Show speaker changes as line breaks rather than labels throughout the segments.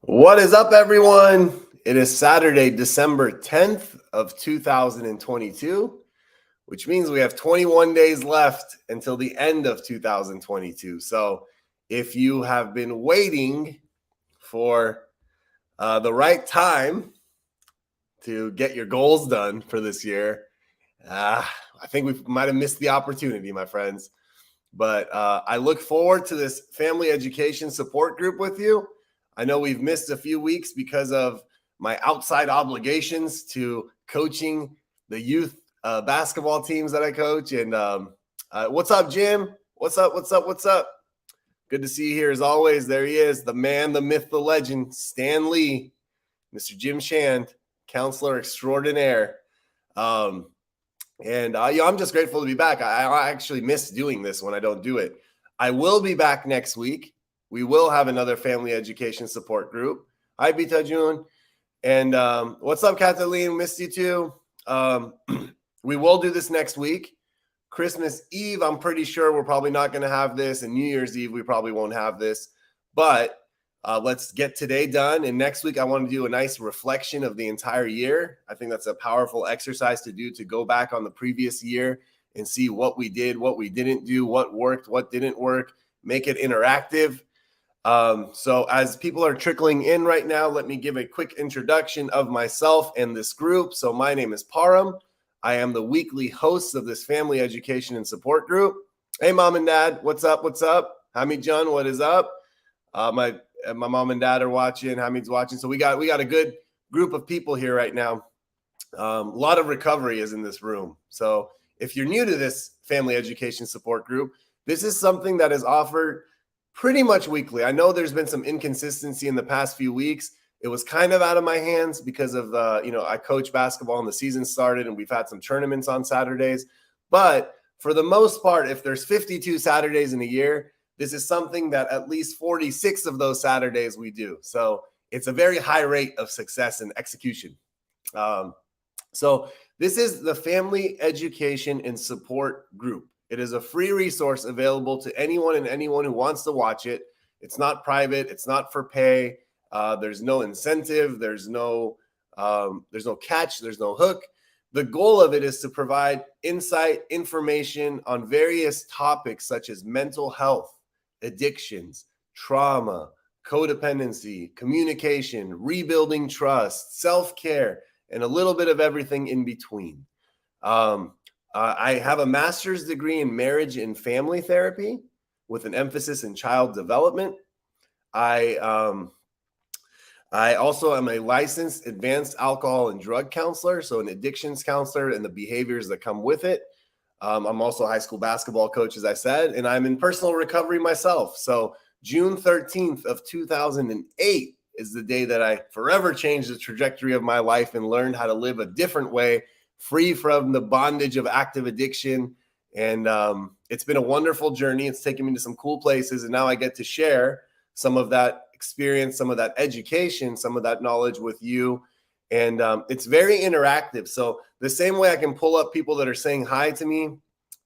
What is up, everyone? It is Saturday, December 10th of 2022, which means we have 21 days left until the end of 2022. So if you have been waiting for the right time to get your goals done for this year, I think we might have missed the opportunity, my friends. But I look forward to this family education support group with you. I know we've missed a few weeks because of my outside obligations to coaching the youth basketball teams that I coach. And what's up, Jim? What's up? Good to see you here as always. There he is, the man, the myth, the legend, Stan Lee, Mr. Jim Shand, counselor extraordinaire. I'm just grateful to be back. I actually miss doing this when I don't do it. I will be back next week. We will have another family education support group. Hi, Bita June. And what's up, Kathleen? Missed you too. We will do this next week. Christmas Eve, I'm pretty sure we're probably not going to have this. And New Year's Eve, we probably won't have this. But let's get today done. And next week, I want to do a nice reflection of the entire year. I think that's a powerful exercise to do, to go back on the previous year and see what we did, what we didn't do, what worked, what didn't work, make it interactive. So as people are trickling in right now, let me give a quick introduction of myself and this group. So my name is Param. I am the weekly host of this family education and support group. Hey, mom and dad, what's up? Hamid John, what is up? My mom and dad are watching. Hamid's watching. So we got a good group of people here right now. A lot of recovery is in this room. So if you're new to this family education support group, this is something that is offered pretty much weekly. I know there's been some inconsistency in the past few weeks. It was kind of out of my hands because of I coach basketball and the season started and we've had some tournaments on Saturdays. But for the most part, if there's 52 Saturdays in a year, this is something that at least 46 of those Saturdays we do. So it's a very high rate of success and execution. So this is the Family Education and Support Group. It is a free resource available to anyone who wants to watch it. It's not private. It's not for pay. There's no incentive. There's no catch. There's no hook. The goal of it is to provide insight, information on various topics such as mental health, addictions, trauma, codependency, communication, rebuilding trust, self-care, and a little bit of everything in between. I have a master's degree in marriage and family therapy with an emphasis in child development. I also am a licensed advanced alcohol and drug counselor, so an addictions counselor and the behaviors that come with it. I'm also a high school basketball coach, as I said, and I'm in personal recovery myself. So June 13th of 2008 is the day that I forever changed the trajectory of my life and learned how to live a different way, free from the bondage of active addiction. And it's been a wonderful journey. It's taken me to some cool places. And now I get to share some of that experience, some of that education, some of that knowledge with you. And it's very interactive. So the same way I can pull up people that are saying hi to me,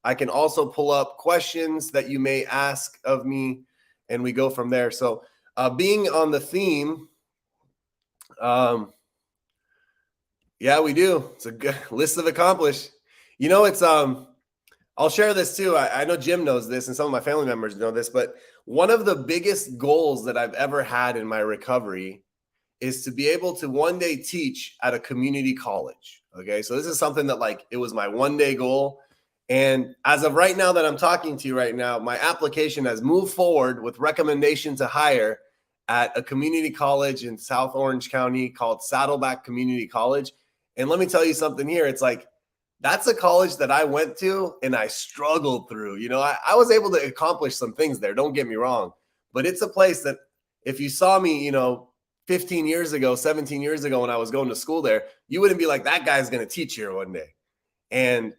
I can also pull up questions that you may ask of me, and we go from there. So being on the theme, yeah, we do. It's a good list of accomplished. It's I'll share this too. I know Jim knows this and some of my family members know this, but one of the biggest goals that I've ever had in my recovery is to be able to one day teach at a community college. Okay. So this is something that it was my one day goal. And as of right now that I'm talking to you right now, my application has moved forward with recommendation to hire at a community college in South Orange County called Saddleback Community College. And let me tell you something here. It's that's a college that I went to and I struggled through. I was able to accomplish some things there. Don't get me wrong. But it's a place that if you saw me, 15 years ago, 17 years ago when I was going to school there, you wouldn't be like, that guy's going to teach here one day. And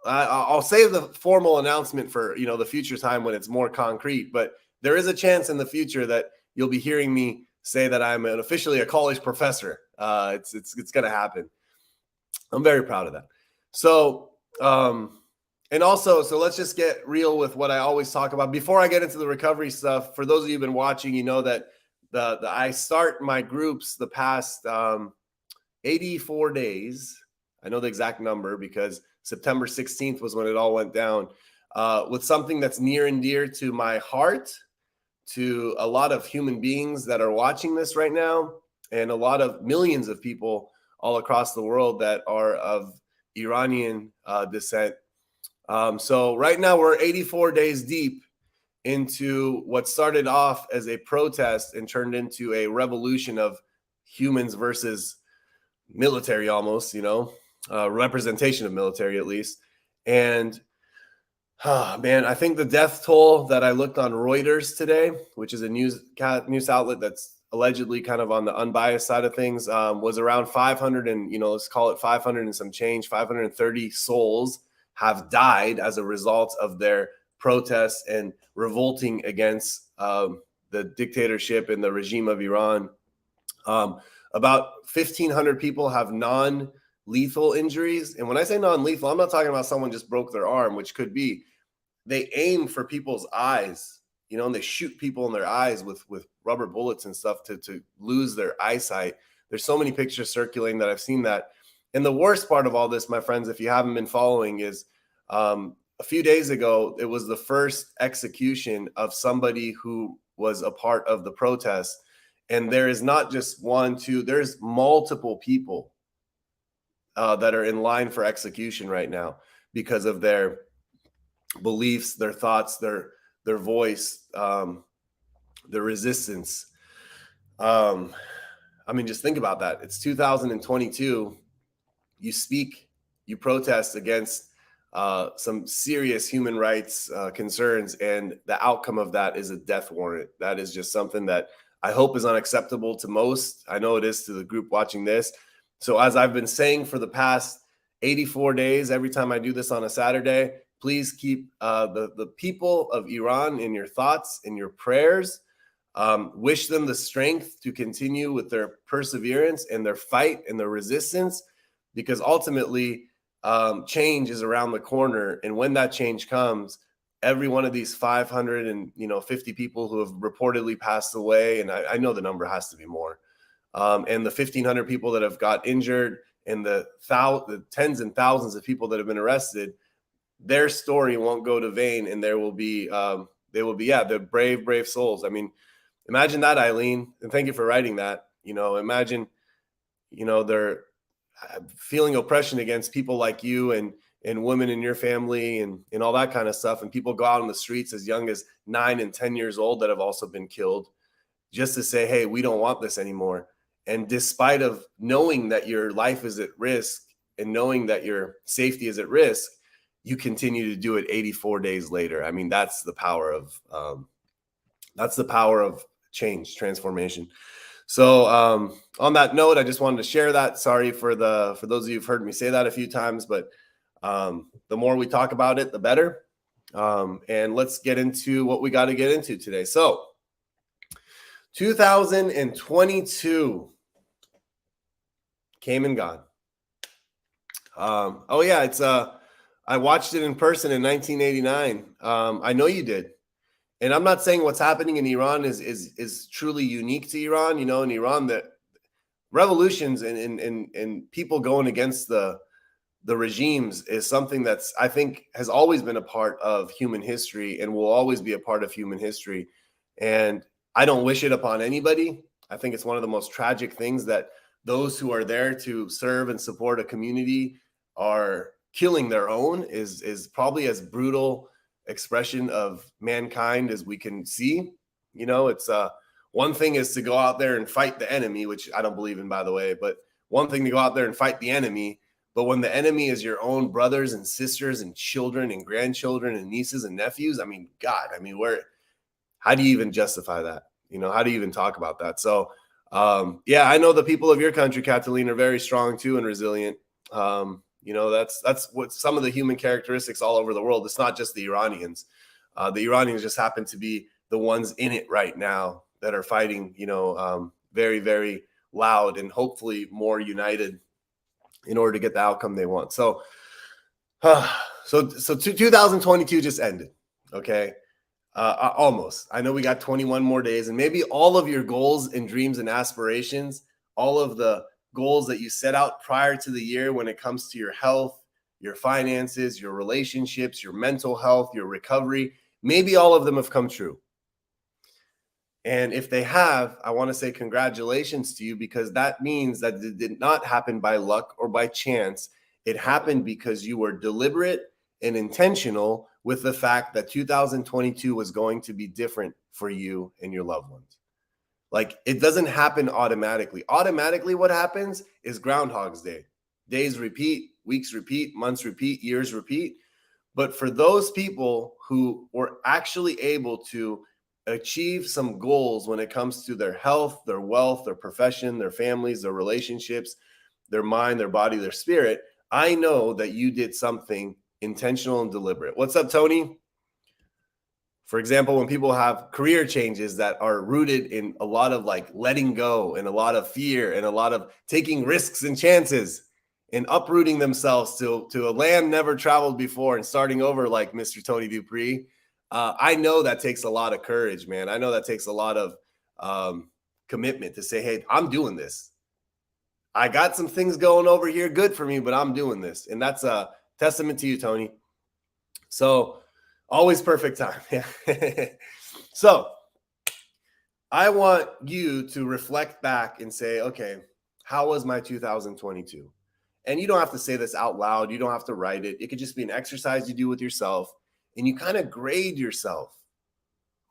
I'll save the formal announcement for, the future time when it's more concrete. But there is a chance in the future that you'll be hearing me say that I'm officially a college professor. It's going to happen. I'm very proud of that. So, and also, so let's just get real with what I always talk about. Before I get into the recovery stuff, for those of you who've been watching, you know that I start my groups the past 84 days. I know the exact number because September 16th was when it all went down, with something that's near and dear to my heart, to a lot of human beings that are watching this right now, and a lot of millions of people all across the world that are of Iranian descent. So right now we're 84 days deep into what started off as a protest and turned into a revolution of humans versus military, almost, representation of military at least. And man, I think the death toll that I looked on Reuters today, which is a news outlet that's allegedly kind of on the unbiased side of things, was around 500 and, let's call it 500 and some change, 530 souls have died as a result of their protests and revolting against the dictatorship and the regime of Iran. About 1,500 people have non-lethal injuries. And when I say non-lethal, I'm not talking about someone just broke their arm, which could be. They aim for people's eyes, and they shoot people in their eyes with rubber bullets and stuff to lose their eyesight. There's so many pictures circulating that I've seen that. And the worst part of all this, my friends, if you haven't been following, is a few days ago, it was the first execution of somebody who was a part of the protest. And there is not just one, two, there's multiple people that are in line for execution right now because of their beliefs, their thoughts, their voice, their resistance. Just think about that. It's 2022. You speak, you protest against some serious human rights concerns, and the outcome of that is a death warrant. That is just something that I hope is unacceptable to most. I know it is to the group watching this. So as I've been saying for the past 84 days, every time I do this on a Saturday, please keep the people of Iran in your thoughts, in your prayers. Wish them the strength to continue with their perseverance and their fight and their resistance, because ultimately change is around the corner. And when that change comes, every one of these 550 people who have reportedly passed away, and I know the number has to be more, and the 1,500 people that have got injured, and the tens and thousands of people that have been arrested, their story won't go to vain, and they will be the brave souls. Imagine that, Eileen, and thank you for writing that. Imagine, they're feeling oppression against people like you and women in your family and all that kind of stuff. And people go out on the streets as young as 9 and 10 years old that have also been killed, just to say, hey, we don't want this anymore. And despite of knowing that your life is at risk and knowing that your safety is at risk, you continue to do it 84 days later. That's the power of change, transformation. So on that note, I just wanted to share that. Sorry for those of you who've heard me say that a few times, but the more we talk about it, the better. And let's get into what we got to get into today. So 2022 came and gone. It's I watched it in person in 1989. I know you did. And I'm not saying what's happening in Iran is truly unique to Iran. In Iran, that revolutions and people going against the regimes is something that's, I think, has always been a part of human history and will always be a part of human history. And I don't wish it upon anybody. I think it's one of the most tragic things that those who are there to serve and support a community are killing their own is probably as brutal expression of mankind as we can see. It's one thing is to go out there and fight the enemy, which I don't believe in, by the way, but one thing to go out there and fight the enemy. But when the enemy is your own brothers and sisters and children and grandchildren and nieces and nephews, how do you even justify that? How do you even talk about that? So, I know the people of your country, Catalina, are very strong too and resilient. That's what some of the human characteristics all over the world. It's not just the Iranians. The Iranians just happen to be the ones in it right now that are fighting, very, very loud and hopefully more united in order to get the outcome they want. So 2022 just ended. Okay. Almost. I know we got 21 more days, and maybe all of your goals and dreams and aspirations, all of the goals that you set out prior to the year when it comes to your health, your finances, your relationships, your mental health, your recovery, maybe all of them have come true. And if they have, I want to say congratulations to you, because that means that it did not happen by luck or by chance. It happened because you were deliberate and intentional with the fact that 2022 was going to be different for you and your loved ones. Like, it doesn't happen automatically. Automatically, what happens is Groundhog's Day. Days repeat, weeks repeat, months repeat, years repeat. But for those people who were actually able to achieve some goals when it comes to their health, their wealth, their profession, their families, their relationships, their mind, their body, their spirit, I know that you did something intentional and deliberate. What's up, Tony? For example, when people have career changes that are rooted in a lot of like letting go and a lot of fear and a lot of taking risks and chances and uprooting themselves to a land never traveled before and starting over, like Mr. Tony Dupree, I know that takes a lot of courage, man. I know that takes a lot of commitment to say, hey, I'm doing this. I got some things going over here good for me, but I'm doing this. And that's a testament to you, Tony. So always perfect time. So I want you to reflect back and say, okay, how was my 2022? And you don't have to say this out loud. You don't have to write it. It could just be an exercise you do with yourself. And you kind of grade yourself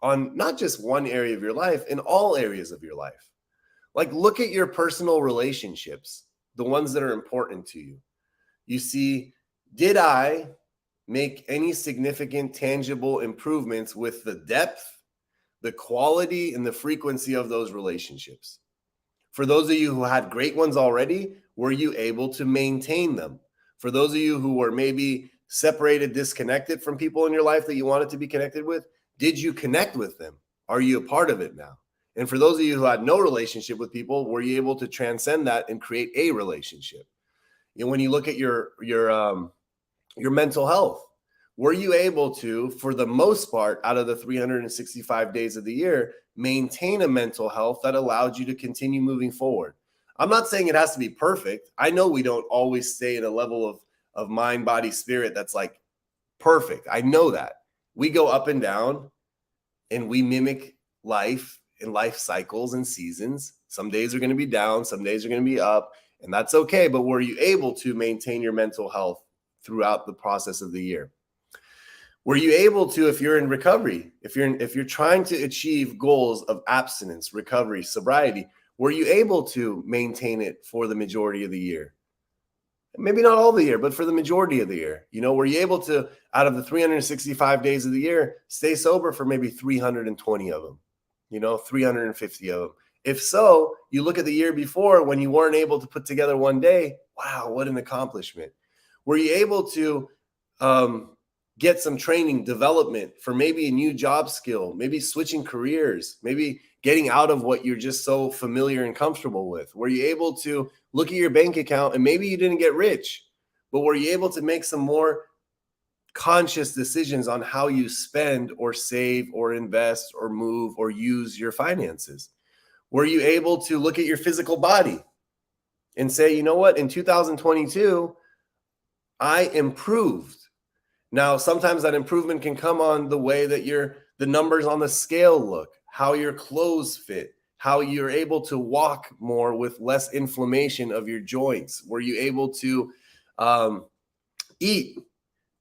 on not just one area of your life, in all areas of your life. Like, look at your personal relationships, the ones that are important to you. You see, did I make any significant tangible improvements with the depth, the quality, and the frequency of those relationships? For those of you who had great ones already, were you able to maintain them? For those of you who were maybe separated, disconnected from people in your life that you wanted to be connected with, did you connect with them? Are you a part of it now? And for those of you who had no relationship with people, were you able to transcend that and create a relationship? And when you look at your mental health, were you able to, for the most part, out of the 365 days of the year, maintain a mental health that allowed you to continue moving forward? I'm not saying it has to be perfect. I know we don't always stay at a level of mind, body, spirit that's like perfect. I know that. We go up and down and we mimic life and life cycles and seasons. Some days are going to be down, some days are going to be up, and that's okay. But were you able to maintain your mental health throughout the process of the year? Were you able to, if you're in recovery, if you're trying to achieve goals of abstinence, recovery, sobriety, were you able to maintain it for the majority of the year? Maybe not all the year, but for the majority of the year. You know, were you able to, out of the 365 days of the year, stay sober for maybe 320 of them, 350 of them? If so, you look at the year before when you weren't able to put together one day. Wow, what an accomplishment. Were you able to get some training, development for maybe a new job skill, maybe switching careers, maybe getting out of what you're just so familiar and comfortable with? Were you able to look at your bank account and maybe you didn't get rich, but were you able to make some more conscious decisions on how you spend or save or invest or move or use your finances? Were you able to look at your physical body and say, you know what, in 2022, I improved? Now, sometimes that improvement can come on the way that the numbers on the scale look, how your clothes fit, how you're able to walk more with less inflammation of your joints. Were you able to eat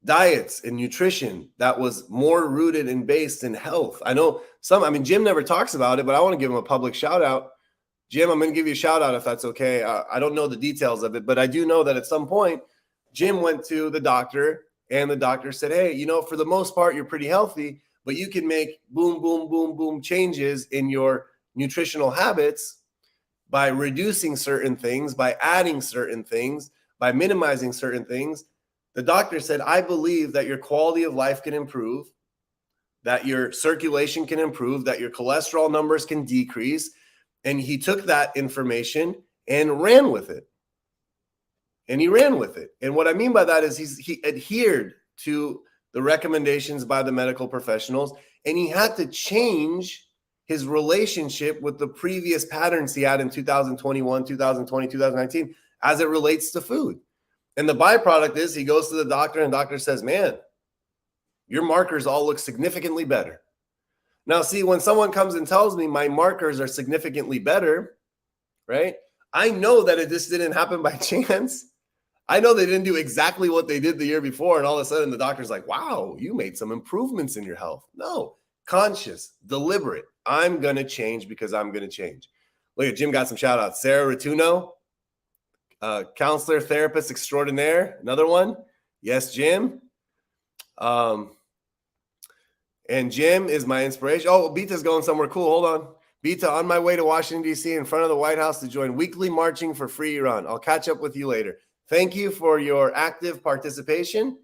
diets and nutrition that was more rooted and based in health? I know Jim never talks about it, but I want to give him a public shout out. Jim, I'm going to give you a shout out if that's okay. I don't know the details of it, but I do know that at some point, Jim went to the doctor and the doctor said, hey, for the most part, you're pretty healthy, but you can make boom, boom, boom, boom changes in your nutritional habits by reducing certain things, by adding certain things, by minimizing certain things. The doctor said, I believe that your quality of life can improve, that your circulation can improve, that your cholesterol numbers can decrease. And he took that information and ran with it. And he ran with it. And what I mean by that is he adhered to the recommendations by the medical professionals. And he had to change his relationship with the previous patterns he had in 2021, 2020, 2019, as it relates to food. And the byproduct is he goes to the doctor and the doctor says, man, your markers all look significantly better. Now, see, when someone comes and tells me my markers are significantly better, right? I know that this didn't happen by chance. I know they didn't do exactly what they did the year before. And all of a sudden the doctor's like, wow, you made some improvements in your health. No, conscious, deliberate. I'm going to change because I'm going to change. Look at Jim got some shout outs. Sarah Ratuno, counselor, therapist extraordinaire. Another one. Yes, Jim. And Jim is my inspiration. Oh, Beta's going somewhere cool. Hold on. Beta, on my way to Washington, D.C. in front of the White House to join weekly marching for free Iran. I'll catch up with you later. Thank you for your active participation.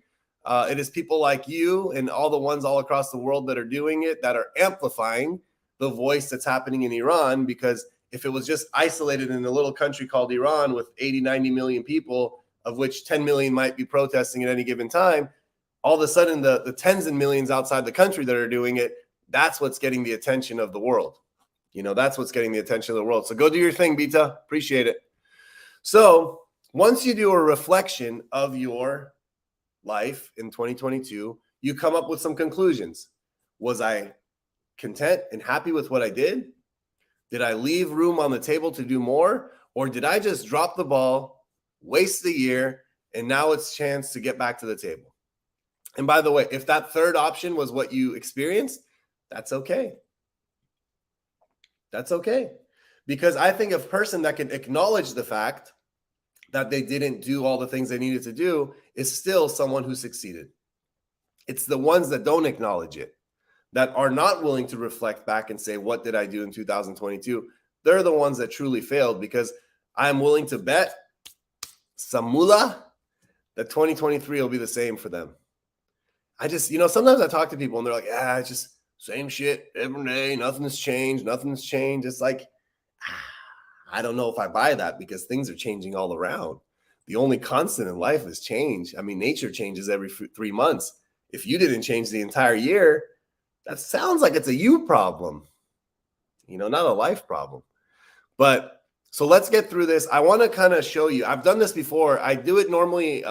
It is people like you and all the ones all across the world that are doing it, that are amplifying the voice that's happening in Iran. Because if it was just isolated in a little country called Iran with 80, 90 million people, of which 10 million might be protesting at any given time, all of a sudden the tens and millions outside the country that are doing it, that's what's getting the attention of the world. You know, that's what's getting the attention of the world. So go do your thing, Beta. Appreciate it. So once you do a reflection of your life in 2022, you come up with some conclusions. Was I content and happy with what I did? Did I leave room on the table to do more? Or did I just drop the ball, waste the year, and now it's a chance to get back to the table? And by the way, if that third option was what you experienced, that's okay. That's okay. Because I think a person that can acknowledge the fact that they didn't do all the things they needed to do is still someone who succeeded. It's the ones that don't acknowledge it, that are not willing to reflect back and say, what did I do in 2022? They're the ones that truly failed, because I'm willing to bet some moolah that 2023 will be the same for them. I just, sometimes I talk to people and they're like, it's just same shit every day. Nothing's changed. It's like, I don't know if I buy that, because things are changing all around. The only constant in life is change. I mean, nature changes every 3 months. If you didn't change the entire year, that sounds like it's a you problem, not a life problem. But so let's get through this. I want to kind of show you. I've done this before. I do it normally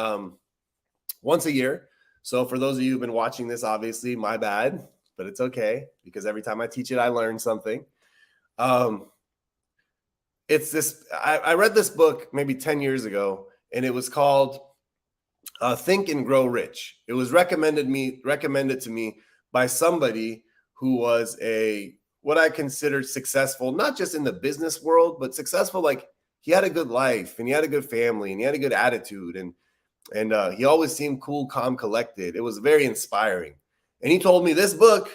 once a year. So for those of you who've been watching this, obviously, my bad, but it's okay, because every time I teach it, I learn something. It's this. I read this book maybe 10 years ago, and it was called Think and Grow Rich. It was recommended to me by somebody who was what I considered successful, not just in the business world, but successful. Like, he had a good life and he had a good family and he had a good attitude, and he always seemed cool, calm, collected. It was very inspiring. And he told me this book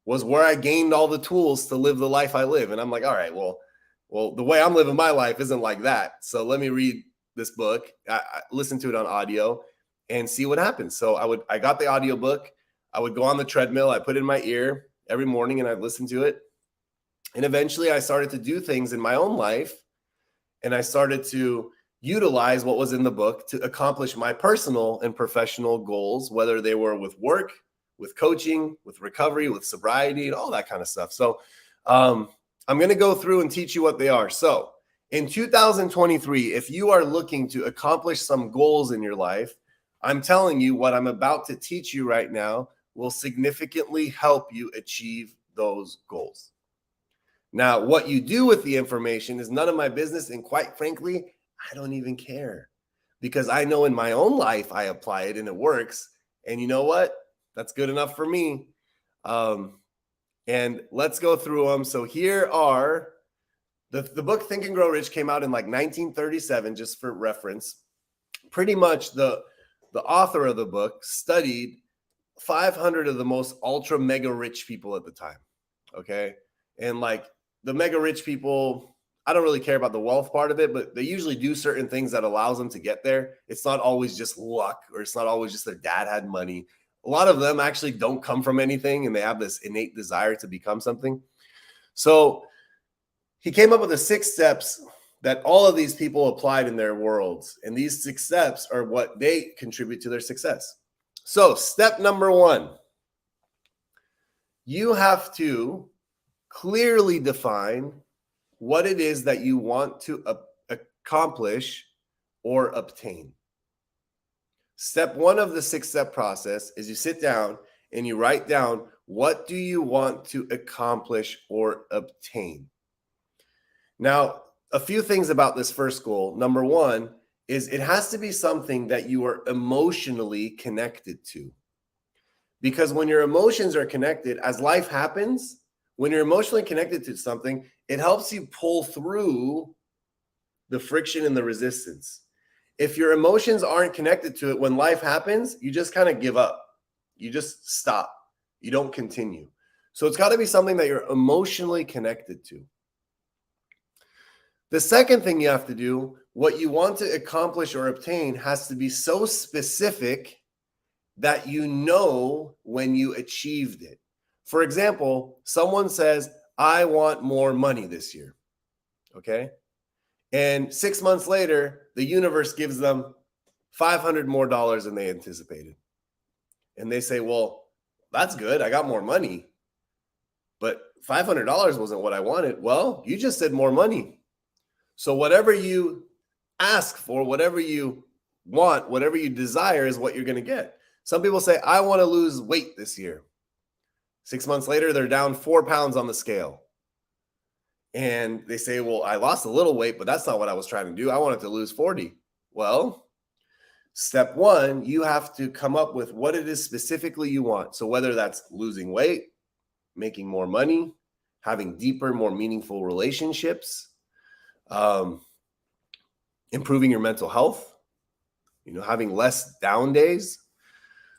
was where I gained all the tools to live the life I live. And I'm like, all right, well, the way I'm living my life isn't like that. So let me read this book, I listen to it on audio, and see what happens. So I got the audio book. I would go on the treadmill. I put it in my ear every morning and I'd listen to it. And eventually I started to do things in my own life, and I started to utilize what was in the book to accomplish my personal and professional goals, whether they were with work, with coaching, with recovery, with sobriety, and all that kind of stuff. So I'm going to go through and teach you what they are. So in 2023, if you are looking to accomplish some goals in your life, I'm telling you what I'm about to teach you right now will significantly help you achieve those goals. Now, what you do with the information is none of my business. And quite frankly, I don't even care, because I know in my own life, I apply it and it works. And you know what? That's good enough for me. And let's go through them. So here are the book Think and Grow Rich came out in like 1937, just for reference. Pretty much the author of the book studied 500 of the most ultra mega rich people at the time. Okay. And like the mega rich people, I don't really care about the wealth part of it, but they usually do certain things that allows them to get there. It's not always just luck, or it's not always just their dad had money. A lot of them actually don't come from anything, and they have this innate desire to become something. So he came up with the 6 steps that all of these people applied in their worlds. And these 6 steps are what they contribute to their success. So step number 1, You have to clearly define what it is that you want to accomplish or obtain. Step one of the 6-step process is you sit down and you write down, what do you want to accomplish or obtain? Now, a few things about this first goal. Number one is it has to be something that you are emotionally connected to. Because when your emotions are connected, as life happens, when you're emotionally connected to something, it helps you pull through the friction and the resistance. If your emotions aren't connected to it, when life happens, you just kind of give up. You just stop. You don't continue. So it's got to be something that you're emotionally connected to. The second thing you have to do, what you want to accomplish or obtain has to be so specific that you know when you achieved it. For example, someone says, I want more money this year. Okay. And 6 months later, the universe gives them $500 more than they anticipated. And they say, well, that's good. I got more money. But $500 wasn't what I wanted. Well, you just said more money. So whatever you ask for, whatever you want, whatever you desire is what you're going to get. Some people say, I want to lose weight this year. 6 months later, they're down 4 pounds on the scale. And they say, well, I lost a little weight, but that's not what I was trying to do. I wanted to lose 40. Well, step one, you have to come up with what it is specifically you want. So whether that's losing weight, making more money, having deeper, more meaningful relationships, improving your mental health, having less down days.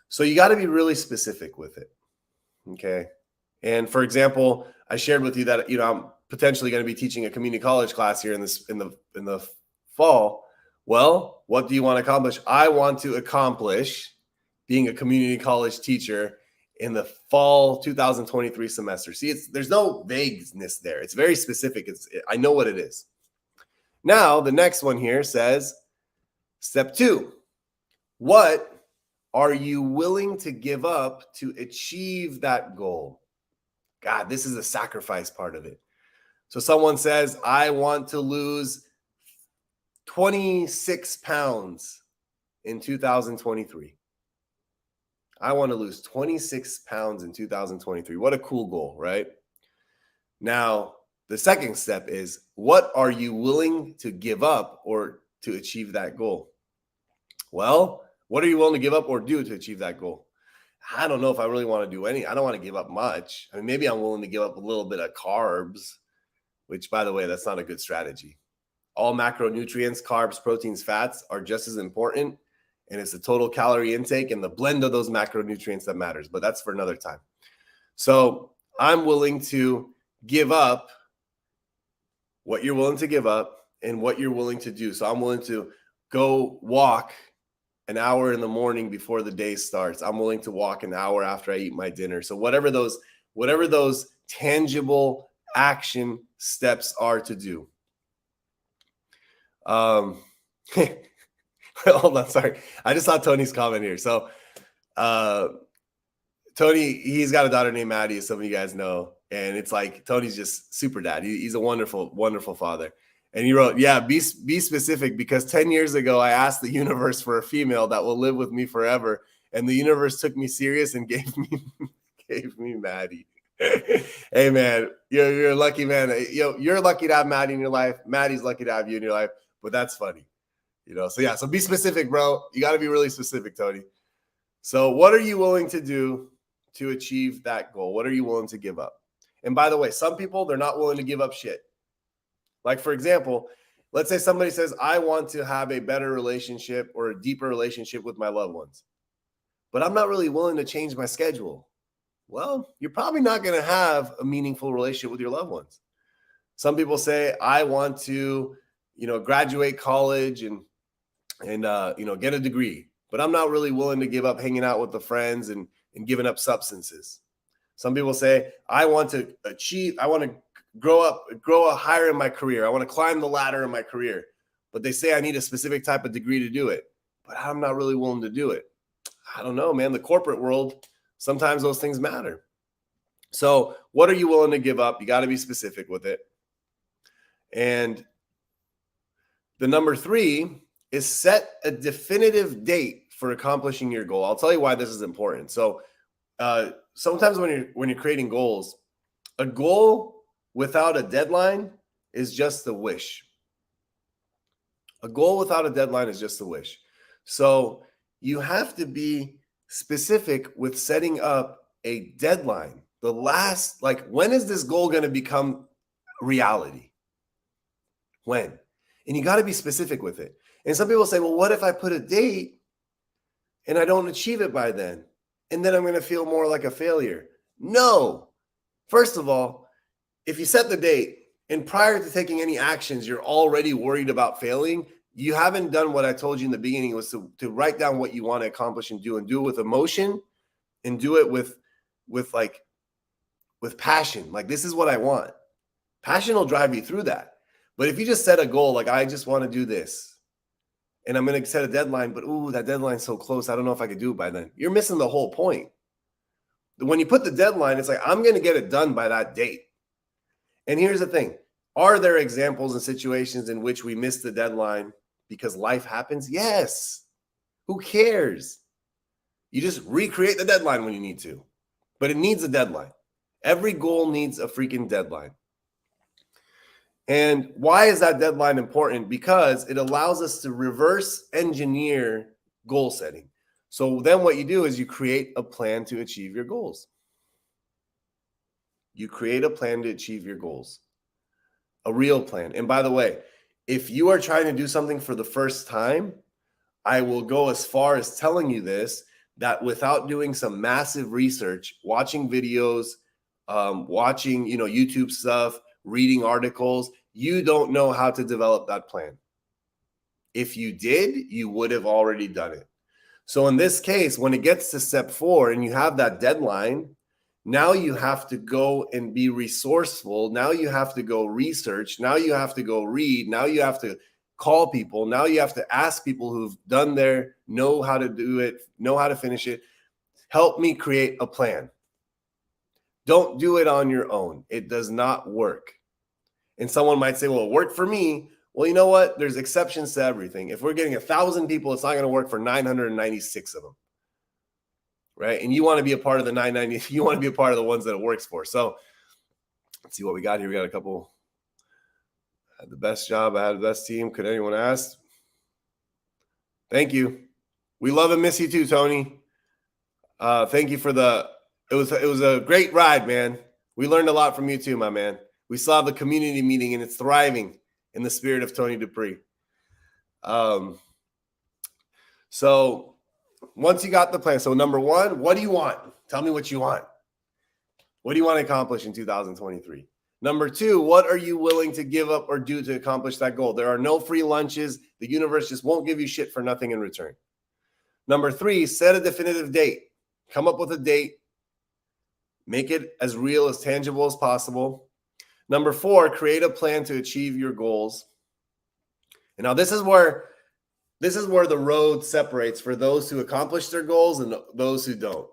So you got to be really specific with it. Okay. And for example, I shared with you that, I'm potentially going to be teaching a community college class here in the fall. Well, what do you want to accomplish? I want to accomplish being a community college teacher in the fall 2023 semester. See, there's no vagueness there. It's very specific. I know what it is. Now, the next one here says, step 2, what are you willing to give up to achieve that goal? God, this is a sacrifice part of it. So someone says, I want to lose 26 pounds in 2023. I want to lose 26 pounds in 2023. What a cool goal, right? Now, the second step is, what are you willing to give up or to achieve that goal? Well, what are you willing to give up or do to achieve that goal? I don't know if I really want to do any. I don't want to give up much. I mean, maybe I'm willing to give up a little bit of carbs, which, by the way, that's not a good strategy. All macronutrients, carbs, proteins, fats are just as important. And it's the total calorie intake and the blend of those macronutrients that matters. But that's for another time. So I'm willing to give up what you're willing to give up and what you're willing to do. So I'm willing to go walk an hour in the morning before the day starts. I'm willing to walk an hour after I eat my dinner. So whatever those tangible action steps are to do. Hold on, sorry. I just saw Tony's comment here. So Tony, he's got a daughter named Maddie, as some of you guys know. And it's like, Tony's just super dad. He's a wonderful, wonderful father. And he wrote, yeah, be specific, because 10 years ago, I asked the universe for a female that will live with me forever. And the universe took me serious and gave me Maddie. Hey, man, you're a lucky man. You're lucky to have Maddie in your life. Maddie's lucky to have you in your life. But that's funny. So yeah, so be specific, bro. You got to be really specific, Tony. So what are you willing to do to achieve that goal? What are you willing to give up? And by the way, some people, they're not willing to give up shit. Like, for example, let's say somebody says, I want to have a better relationship or a deeper relationship with my loved ones, but I'm not really willing to change my schedule. Well, you're probably not going to have a meaningful relationship with your loved ones. Some people say, I want to, graduate college and get a degree, but I'm not really willing to give up hanging out with the friends and giving up substances. Some people say, I want to grow up higher in my career. I want to climb the ladder in my career, but they say I need a specific type of degree to do it, but I'm not really willing to do it. I don't know, man. The corporate world, sometimes those things matter. So what are you willing to give up? You got to be specific with it. And the number 3 is set a definitive date for accomplishing your goal. I'll tell you why this is important. So sometimes when you're creating goals, a goal without a deadline is just a wish. A goal without a deadline is just a wish. So you have to be specific with setting up a deadline. The last, like, when is this goal going to become reality? When? And you got to be specific with it. And some people say, well, what if I put a date and I don't achieve it by then? And then I'm going to feel more like a failure. No. First of all, if you set the date and prior to taking any actions, you're already worried about failing, you haven't done what I told you in the beginning, was to write down what you want to accomplish and do it with emotion, and do it with passion. Like, this is what I want. Passion will drive you through that. But if you just set a goal, like, I just want to do this, and I'm going to set a deadline, but ooh, that deadline's so close, I don't know if I could do it by then. You're missing the whole point. When you put the deadline, it's like, I'm going to get it done by that date. And here's the thing. Are there examples and situations in which we miss the deadline because life happens? Yes. Who cares? You just recreate the deadline when you need to. But it needs a deadline. Every goal needs a freaking deadline. And why is that deadline important? Because it allows us to reverse engineer goal setting. So then what you do is you create a plan to achieve your goals. You create a plan to achieve your goals. A real plan. And by the way, if you are trying to do something for the first time, I will go as far as telling you this, that without doing some massive research, watching videos, watching, YouTube stuff, reading articles, you don't know how to develop that plan. If you did, you would have already done it. So in this case, when it gets to step 4 and you have that deadline, now you have to go and be resourceful. Now you have to go research. Now you have to go read. Now you have to call people. Now you have to ask people who've done know how to do it, know how to finish it. Help me create a plan. Don't do it on your own. It does not work. And someone might say, well, it worked for me. Well, you know what? There's exceptions to everything. If we're getting 1,000 people, it's not going to work for 996 of them. Right? And you want to be a part of the 990. You want to be a part of the ones that it works for. So let's see what we got here. We got a couple. I had the best job. I had the best team. Could anyone ask? Thank you. We love and miss you too, Tony. Thank you for it was a great ride, man. We learned a lot from you too, my man. We saw the community meeting and it's thriving in the spirit of Tony Dupree. So once you got the plan, so number 1, what do you want? Tell me what you want. What do you want to accomplish in 2023? Number 2, what are you willing to give up or do to accomplish that goal? There are no free lunches. The universe just won't give you shit for nothing in return. Number 3, set a definitive date. Come up with a date. Make it as real, as tangible as possible. Number 4, create a plan to achieve your goals. And now this is where the road separates for those who accomplish their goals and those who don't.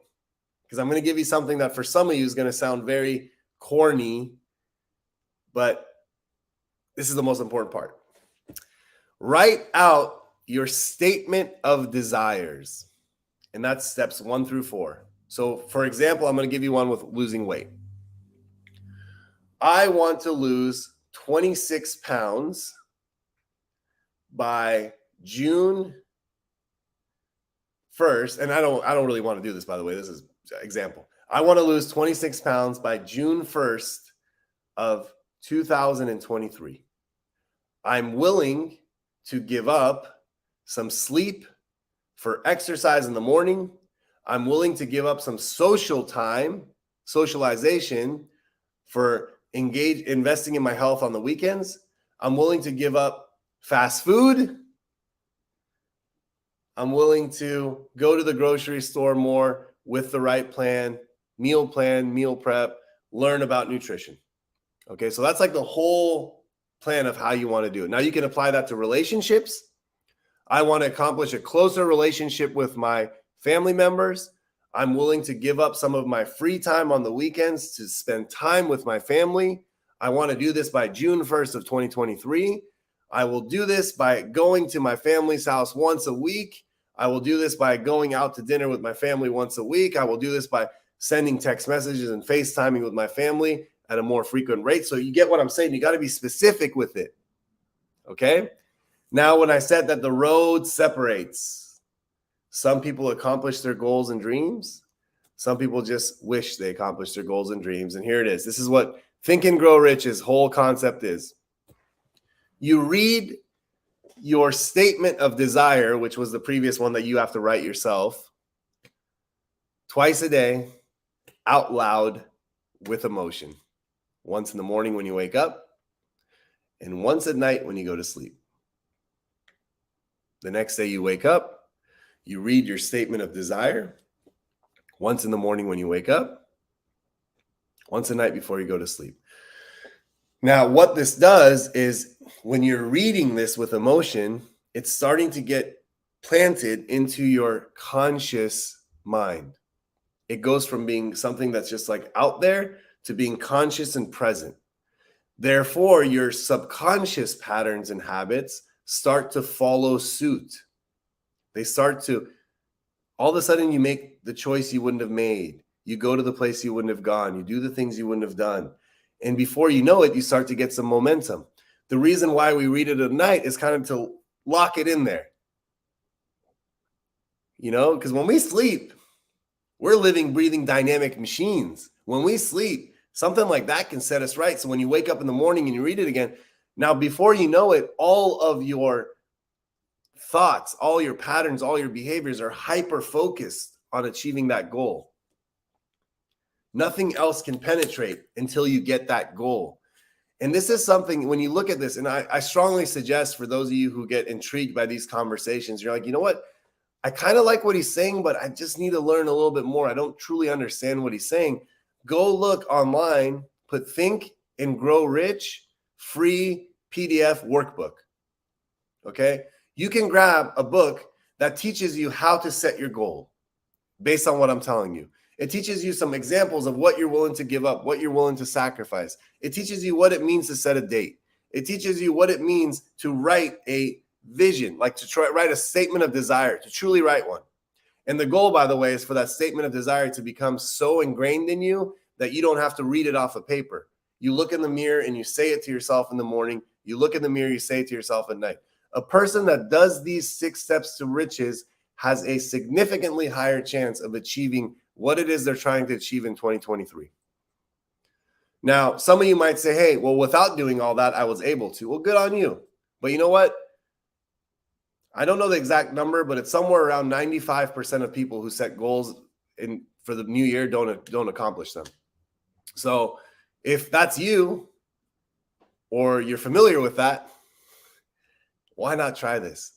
Because I'm going to give you something that for some of you is going to sound very corny, but this is the most important part. Write out your statement of desires. And that's steps 1 through 4. So for example, I'm going to give you one with losing weight. I want to lose 26 pounds by June 1st. And I don't really want to do this, by the way. This is an example. I want to lose 26 pounds by June 1st of 2023. I'm willing to give up some sleep for exercise in the morning. I'm willing to give up some social time, socialization for investing in my health on the weekends. I'm willing to give up fast food. I'm willing to go to the grocery store more with the right plan, meal prep, learn about nutrition. Okay, so that's like the whole plan of how you want to do it. Now you can apply that to relationships. I want to accomplish a closer relationship with my family members. I'm willing to give up some of my free time on the weekends to spend time with my family. I want to do this by June 1st of 2023. I will do this by going to my family's house once a week. I will do this by going out to dinner with my family once a week. I will do this by sending text messages and FaceTiming with my family at a more frequent rate. So you get what I'm saying. You got to be specific with it. Okay. Now, when I said that the road separates, some people accomplish their goals and dreams. Some people just wish they accomplished their goals and dreams. And here it is. This is what Think and Grow Rich's whole concept is. You read your statement of desire, which was the previous one that you have to write yourself, twice a day, out loud with emotion. Once in the morning when you wake up, and once at night when you go to sleep. The next day you wake up, you read your statement of desire, once in the morning when you wake up, once at night before you go to sleep. Now, what this does is when you're reading this with emotion, it's starting to get planted into your conscious mind. It goes from being something that's just like out there to being conscious and present. Therefore, your subconscious patterns and habits start to follow suit. They start to, all of a sudden you make the choice you wouldn't have made. You go to the place you wouldn't have gone. You do the things you wouldn't have done. And before you know it, you start to get some momentum. The reason why we read it at night is kind of to lock it in there. You know, because when we sleep, we're living, breathing, dynamic machines. When we sleep, something like that can set us right. So when you wake up in the morning and you read it again, now before you know it, all of your thoughts, all your patterns, all your behaviors are hyper-focused on achieving that goal. Nothing else can penetrate until you get that goal. And this is something, when you look at this, and I strongly suggest for those of you who get intrigued by these conversations, you're like, you know what? I kind of like what he's saying, but I just need to learn a little bit more. I don't truly understand what he's saying. Go look online, put Think and Grow Rich, free PDF workbook. Okay? You can grab a book that teaches you how to set your goal based on what I'm telling you. It teaches you some examples of what you're willing to give up, what you're willing to sacrifice. It teaches you what it means to set a date. It teaches you what it means to write a vision, like to write a statement of desire, to truly write one. And the goal, by the way, is for that statement of desire to become so ingrained in you that you don't have to read it off of paper. You look in the mirror and you say it to yourself in the morning. You look in the mirror, you say it to yourself at night. A person that does these 6 steps to riches has a significantly higher chance of achieving what it is they're trying to achieve in 2023. Now, some of you might say, hey, well, without doing all that, I was able to. Well, good on you. But you know what? I don't know the exact number, but it's somewhere around 95% of people who set goals for the new year don't accomplish them. So if that's you or you're familiar with that, why not try this?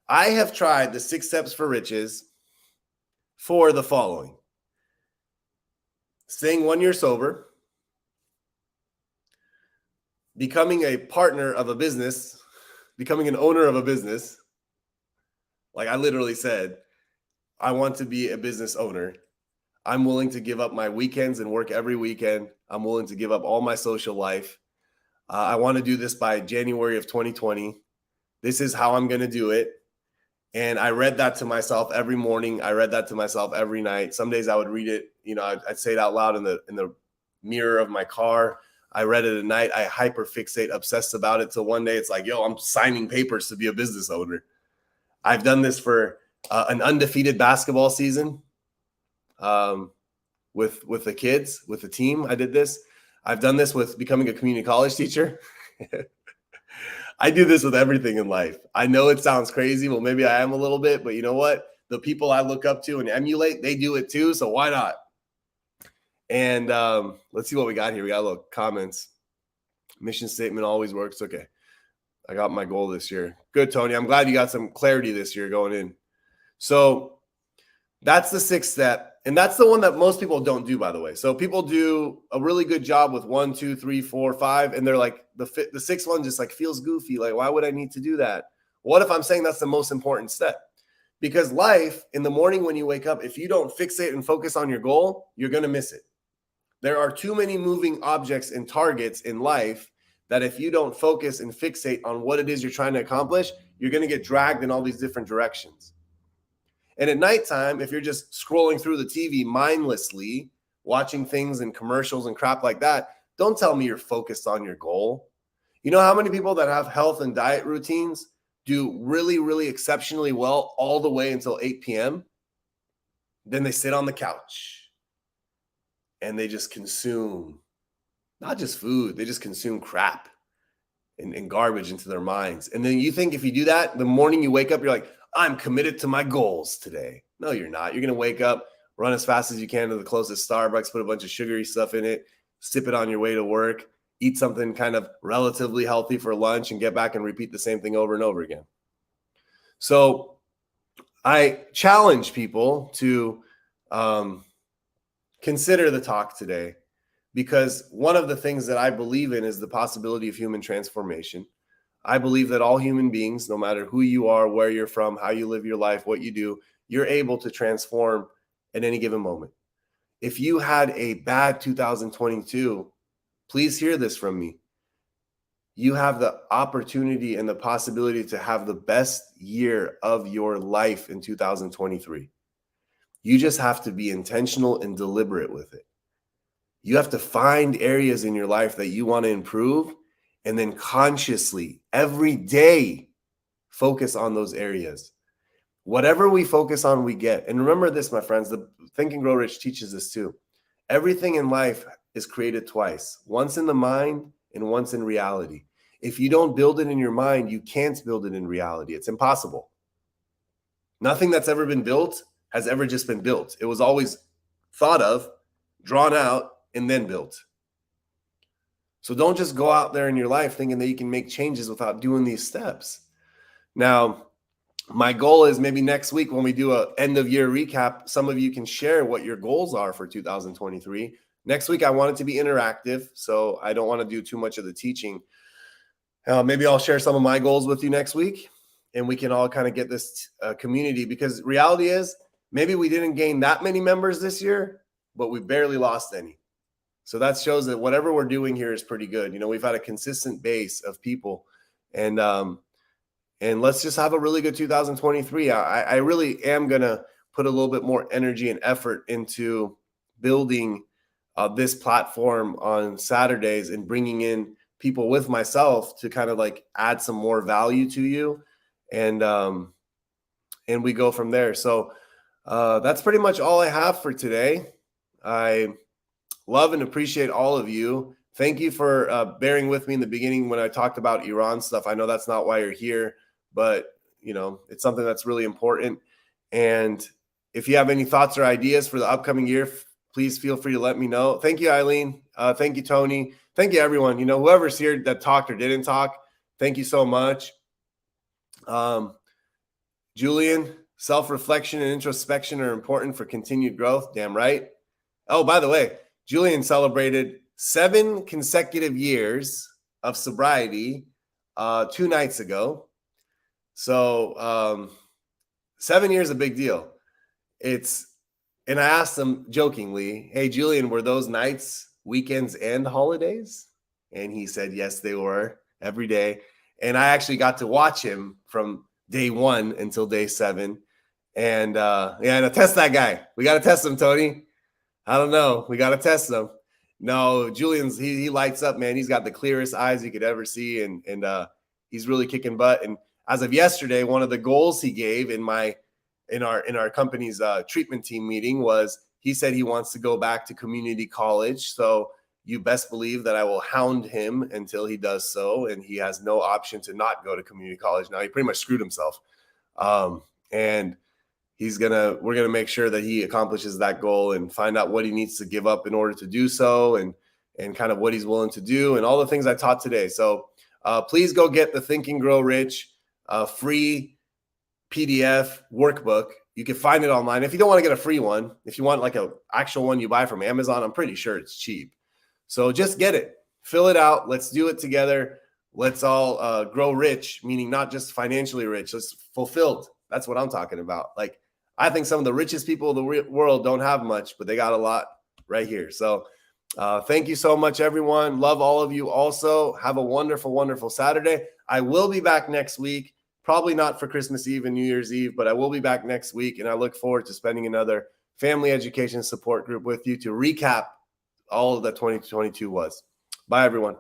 I have tried the 6 steps for riches for the following: staying 1 year sober, becoming a partner of a business, becoming an owner of a business. Like I literally said, I want to be a business owner. I'm willing to give up my weekends and work every weekend. I'm willing to give up all my social life. I want to do this by January of 2020. This is how I'm going to do it. And I read that to myself every morning. I read that to myself every night. Some days I would read it, I'd say it out loud in the mirror of my car. I read it at night. I hyperfixate, obsessed about it till one day it's like, yo, I'm signing papers to be a business owner. I've done this for an undefeated basketball season with the kids, with the team. I did this. I've done this with becoming a community college teacher. I do this with everything in life. I know it sounds crazy. Well, maybe I am a little bit, but you know what? The people I look up to and emulate, they do it too. So why not? And let's see what we got here. We got a little comments. Mission statement always works. Okay. I got my goal this year. Good, Tony. I'm glad you got some clarity this year going in. So that's the 6th step. And that's the one that most people don't do, by the way. So people do a really good job with 1, 2, 3, 4, 5. And they're like, the 6th one just like feels goofy. Like, why would I need to do that? What if I'm saying that's the most important step? Because life in the morning when you wake up, if you don't fixate and focus on your goal, you're going to miss it. There are too many moving objects and targets in life that if you don't focus and fixate on what it is you're trying to accomplish, you're going to get dragged in all these different directions. And at nighttime, if you're just scrolling through the TV mindlessly, watching things and commercials and crap like that, don't tell me you're focused on your goal. You know how many people that have health and diet routines do really, really exceptionally well all the way until 8 p.m.? Then they sit on the couch and they just consume, not just food, they just consume crap and garbage into their minds. And then you think if you do that, the morning you wake up, you're like, I'm committed to my goals today. No, you're not. You're going to wake up, run as fast as you can to the closest Starbucks, put a bunch of sugary stuff in it, sip it on your way to work, eat something kind of relatively healthy for lunch, and get back and repeat the same thing over and over again. So I challenge people to consider the talk today, because one of the things that I believe in is the possibility of human transformation. I believe that all human beings, no matter who you are, where you're from, how you live your life, what you do, you're able to transform at any given moment. If you had a bad 2022, please hear this from me. You have the opportunity and the possibility to have the best year of your life in 2023. You just have to be intentional and deliberate with it. You have to find areas in your life that you want to improve, and then consciously every day focus on those areas. Whatever we focus on, we get. And remember this, my friends, the Think and Grow Rich teaches this too. Everything in life is created twice, once in the mind and once in reality. If you don't build it in your mind, you can't build it in reality. It's impossible. Nothing that's ever been built has ever just been built. It was always thought of, drawn out, and then built. So don't just go out there in your life thinking that you can make changes without doing these steps. Now, my goal is maybe next week when we do a end of year recap, some of you can share what your goals are for 2023. Next week, I want it to be interactive, so I don't want to do too much of the teaching. Maybe I'll share some of my goals with you next week, and we can all kind of get this community, because reality is maybe we didn't gain that many members this year, but we barely lost any. So that shows that whatever we're doing here is pretty good. You know, we've had a consistent base of people, and let's just have a really good 2023. I really am going to put a little bit more energy and effort into building this platform on Saturdays and bringing in people with myself to kind of like add some more value to you. And we go from there. So that's pretty much all I have for today. I love and appreciate all of you. Thank you for bearing with me in the beginning when I talked about Iran stuff. I know that's not why you're here, but you know, it's something that's really important. And if you have any thoughts or ideas for the upcoming year, please feel free to let me know. Thank you, Eileen. Thank you, Tony. Thank you, everyone. You know, whoever's here that talked or didn't talk, thank you so much. Julian, self-reflection and introspection are important for continued growth. Damn right. Oh, by the way, Julian celebrated 7 consecutive years of sobriety 2 nights ago. So 7 years is a big deal. And I asked him jokingly, hey, Julian, were those nights weekends and holidays? And he said, yes, they were, every day. And I actually got to watch him from day 1 until day 7. And to test that guy. We got to test him, Tony. I don't know. We got to test him. No, Julian's, he lights up, man. He's got the clearest eyes you could ever see. And he's really kicking butt. And as of yesterday, one of the goals he gave in our company's treatment team meeting was, he said he wants to go back to community college. So you best believe that I will hound him until he does so. And he has no option to not go to community college now. He pretty much screwed himself. And we're going to make sure that he accomplishes that goal and find out what he needs to give up in order to do so, and kind of what he's willing to do, and all the things I taught today. So please go get the Think and Grow Rich free PDF workbook. You can find it online. If you don't want to get a free one, if you want like an actual one you buy from Amazon, I'm pretty sure it's cheap. So just get it, fill it out. Let's do it together. Let's all grow rich, meaning not just financially rich, let's fulfilled. That's what I'm talking about. Like, I think some of the richest people in the world don't have much, but they got a lot right here. So thank you so much, everyone. Love all of you also. Have a wonderful, wonderful Saturday. I will be back next week. Probably not for Christmas Eve and New Year's Eve, but I will be back next week, and I look forward to spending another family education support group with you to recap all that 2022 was. Bye, everyone.